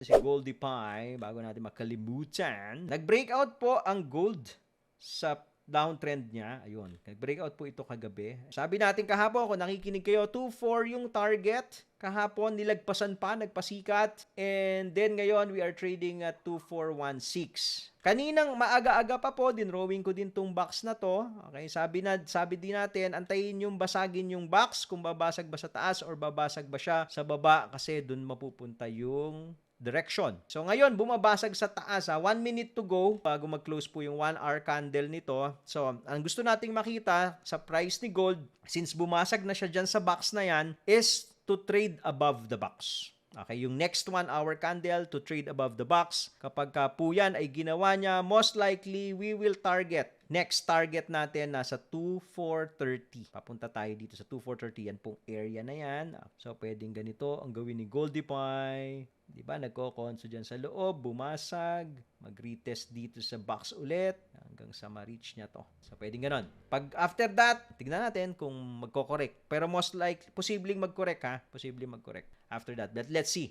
Si Goldie Pie, bago natin makalimutan, nag-breakout po ang gold sa downtrend niya. Ayun, nag-breakout po ito kagabi. Sabi natin kahapon, kung nakikinig kayo, 2.4 yung target. Kahapon, nilagpasan pa, nagpasikat. And then ngayon, we are trading at 2.416. Kaninang maaga-aga pa po, dinrowing ko din tong box na to. Okay, sabi din natin, antayin yung basagin yung box, kung babasag ba sa taas or babasag ba siya sa baba, kasi dun mapupunta yung direction. So ngayon, bumabasag sa taas. 1 minute to go bago mag-close po yung 1 hour candle nito. So, ang gusto nating makita sa price ni gold, since bumasag na siya dyan sa box na yan, is to trade above the box. Okay, yung next 1 hour candle to trade above the box. Kapag po yan ay ginawa niya, most likely we will target. Next target natin nasa 2430. Papunta tayo dito sa 2430. Yan pong area na yan. So, pwedeng ganito ang gawin ni Goldie Pie. Di ba? Nagko-conso dyan sa loob, bumasag, mag-retest dito sa box ulit, hanggang sa ma-reach niya to. So, pwedeng ganon. Pag after that, tignan natin kung magko-correct. Pero most likely, posibleng mag-correct ha. Posibleng mag-correct after that. But let's see.